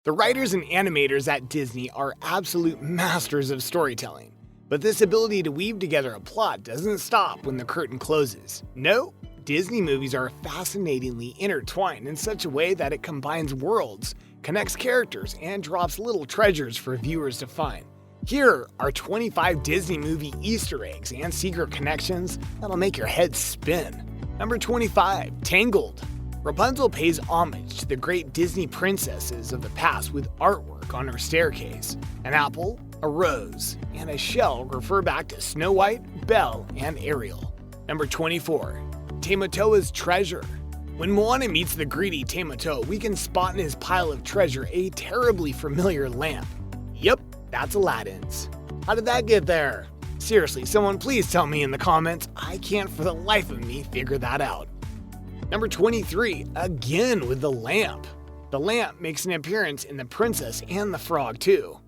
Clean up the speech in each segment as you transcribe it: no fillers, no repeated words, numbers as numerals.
The writers and animators at Disney are absolute masters of storytelling, but this ability to weave together a plot doesn't stop when the curtain closes. No, Disney movies are fascinatingly intertwined in such a way that it combines worlds, connects characters, and drops little treasures for viewers to find. Here are 25 Disney movie Easter eggs and secret connections that'll make your head spin. Number 25, Tangled. Rapunzel pays homage to the great Disney princesses of the past with artwork on her staircase. An apple, a rose, and a shell refer back to Snow White, Belle, and Ariel. Number 24, Tamotoa's treasure. When Moana meets the greedy Tamotoa, we can spot in his pile of treasure a terribly familiar lamp. Yep, that's Aladdin's. How did that get there? Seriously, someone please tell me in the comments. I can't for the life of me figure that out. Number 23, again with the lamp. The lamp makes an appearance in The Princess and the Frog too.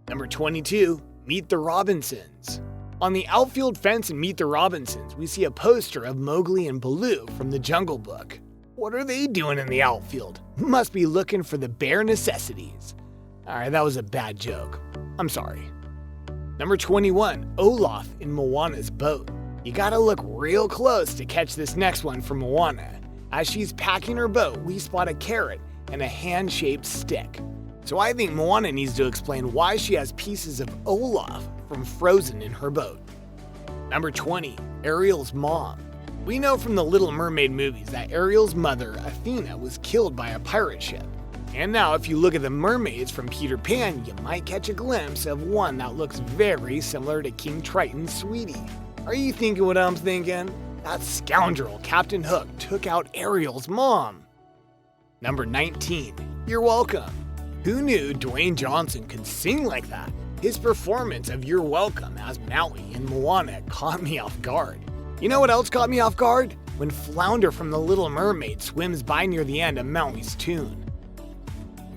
Number 22, Meet the Robinsons. On the outfield fence in Meet the Robinsons, we see a poster of Mowgli and Baloo from the Jungle Book. What are they doing in the outfield? Must be looking for the bare necessities. Alright, that was a bad joke. I'm sorry. Number 21, Olaf in Moana's boat. You gotta look real close to catch this next one from Moana. As she's packing her boat, we spot a carrot and a hand-shaped stick. So I think Moana needs to explain why she has pieces of Olaf from Frozen in her boat. Number 20, Ariel's mom. We know from the Little Mermaid movies that Ariel's mother, Athena, was killed by a pirate ship. And now if you look at the mermaids from Peter Pan, you might catch a glimpse of one that looks very similar to King Triton's sweetie. Are you thinking what I'm thinking? That scoundrel Captain Hook took out Ariel's mom. Number 19, You're Welcome. Who knew Dwayne Johnson could sing like that? His performance of You're Welcome as Maui in Moana caught me off guard. You know what else caught me off guard? When Flounder from The Little Mermaid swims by near the end of Maui's tune.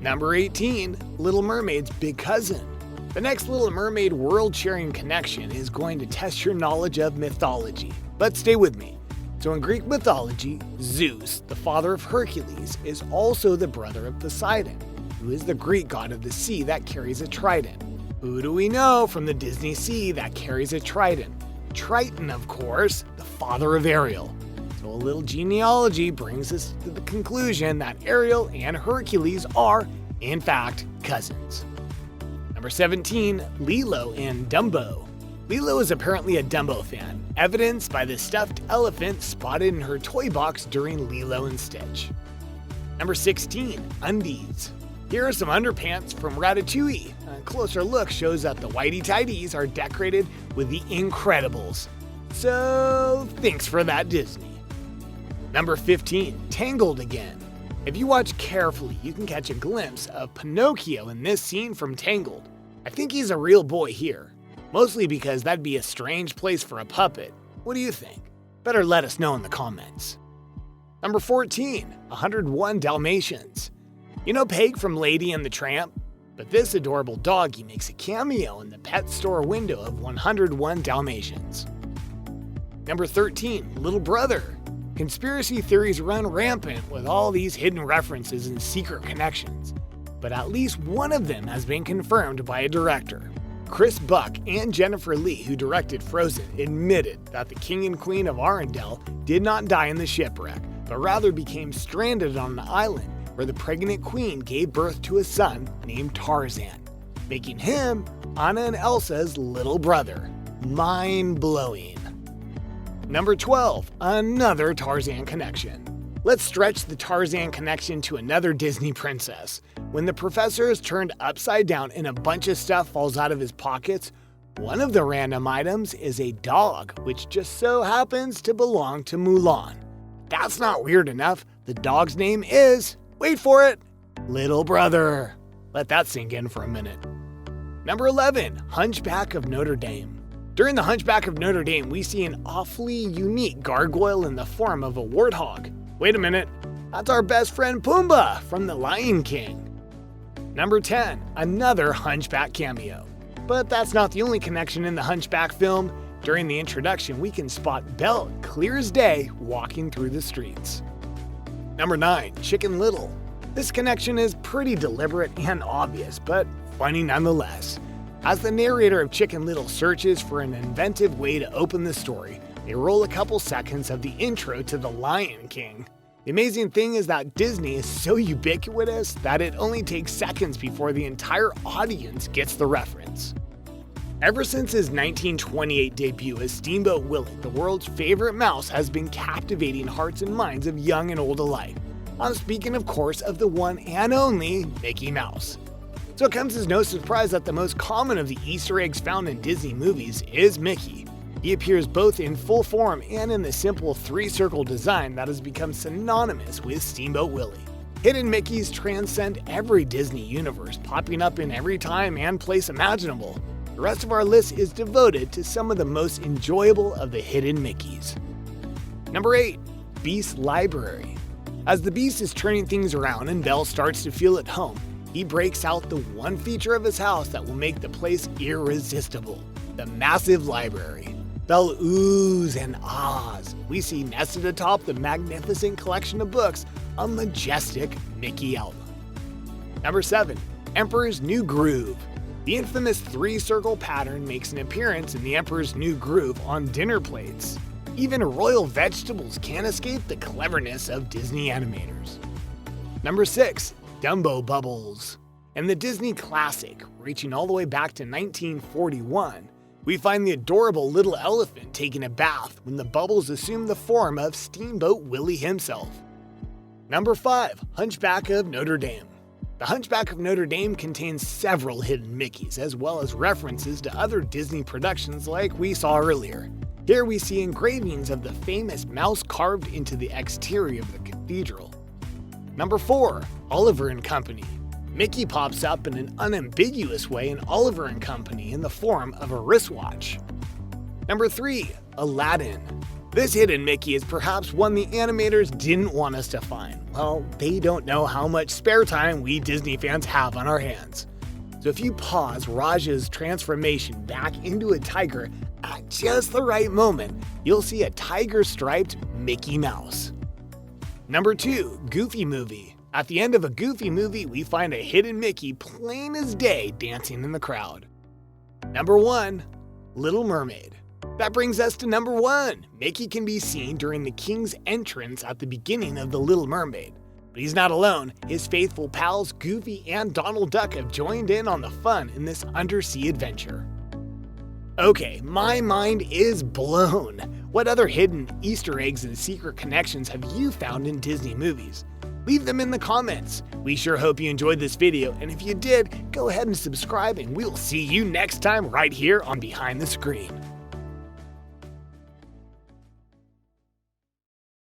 Number 18, Little Mermaid's big cousin. The next Little Mermaid world-sharing connection is going to test your knowledge of mythology. But stay with me. So in Greek mythology, Zeus, the father of Hercules, is also the brother of Poseidon, who is the Greek god of the sea that carries a trident. Who do we know from the Disney Sea that carries a trident? Triton, of course, the father of Ariel. So a little genealogy brings us to the conclusion that Ariel and Hercules are, in fact, cousins. Number 17, Lilo and Dumbo. Lilo is apparently a Dumbo fan, evidenced by the stuffed elephant spotted in her toy box during Lilo and Stitch. Number 16, Undies. Here are some underpants from Ratatouille. A closer look shows that the whitey tighties are decorated with the Incredibles. So thanks for that, Disney. Number 15, Tangled again. If you watch carefully, you can catch a glimpse of Pinocchio in this scene from Tangled. I think he's a real boy here, mostly because that'd be a strange place for a puppet. What do you think? Better let us know in the comments. Number 14, 101 Dalmatians. You know Peg from Lady and the Tramp? But this adorable doggy makes a cameo in the pet store window of 101 Dalmatians. Number 13, Little Brother. Conspiracy theories run rampant with all these hidden references and secret connections, but at least one of them has been confirmed by a director. Chris Buck and Jennifer Lee, who directed Frozen, admitted that the King and Queen of Arendelle did not die in the shipwreck, but rather became stranded on an island where the pregnant queen gave birth to a son named Tarzan, making him Anna and Elsa's little brother. Mind-blowing. Number 12, another Tarzan connection. Let's stretch the Tarzan connection to another Disney princess. When the professor is turned upside down and a bunch of stuff falls out of his pockets, one of the random items is a dog, which just so happens to belong to Mulan. That's not weird enough. The dog's name is, wait for it, Little Brother. Let that sink in for a minute. Number 11, Hunchback of Notre Dame. During the Hunchback of Notre Dame, we see an awfully unique gargoyle in the form of a warthog. Wait a minute, that's our best friend Pumbaa from The Lion King. Number 10, another Hunchback cameo. But that's not the only connection in the Hunchback film. During the introduction, we can spot Belle clear as day walking through the streets. Number 9, Chicken Little. This connection is pretty deliberate and obvious, but funny nonetheless. As the narrator of Chicken Little searches for an inventive way to open the story, they roll a couple seconds of the intro to The Lion King. The amazing thing is that Disney is so ubiquitous that it only takes seconds before the entire audience gets the reference. Ever since his 1928 debut as Steamboat Willie, the world's favorite mouse has been captivating hearts and minds of young and old alike. I'm speaking, of course, of the one and only Mickey Mouse. So it comes as no surprise that the most common of the Easter eggs found in Disney movies is Mickey. He appears both in full form and in the simple three-circle design that has become synonymous with Steamboat Willie. Hidden Mickeys transcend every Disney universe, popping up in every time and place imaginable. The rest of our list is devoted to some of the most enjoyable of the hidden Mickeys. Number 8. Beast's Library. As the Beast is turning things around and Belle starts to feel at home, he breaks out the one feature of his house that will make the place irresistible: the massive library. Belle oohs and ahs. We see nested atop the magnificent collection of books a majestic Mickey album. Number 7. Emperor's New Groove. The infamous three-circle pattern makes an appearance in the Emperor's New Groove on dinner plates. Even royal vegetables can't escape the cleverness of Disney animators. Number 6. Dumbo Bubbles. In the Disney classic, reaching all the way back to 1941, we find the adorable little elephant taking a bath when the bubbles assume the form of Steamboat Willie himself. Number 5. Hunchback of Notre Dame. The Hunchback of Notre Dame contains several hidden Mickeys, as well as references to other Disney productions like we saw earlier. Here we see engravings of the famous mouse carved into the exterior of the cathedral. Number 4. Oliver and Company. Mickey pops up in an unambiguous way in Oliver and Company in the form of a wristwatch. Number 3. Aladdin. This hidden Mickey is perhaps one the animators didn't want us to find. Well, they don't know how much spare time we Disney fans have on our hands. So if you pause Raja's transformation back into a tiger at just the right moment, you'll see a tiger-striped Mickey Mouse. Number 2. Goofy Movie. At the end of a Goofy movie, we find a hidden Mickey plain as day dancing in the crowd. Number 1. Little Mermaid. That brings us to number 1. Mickey can be seen during the king's entrance at the beginning of The Little Mermaid. But he's not alone. His faithful pals Goofy and Donald Duck have joined in on the fun in this undersea adventure. Okay, my mind is blown. What other hidden Easter eggs and secret connections have you found in Disney movies? Leave them in the comments. We sure hope you enjoyed this video, and if you did, go ahead and subscribe, and we'll see you next time right here on Behind the Screen.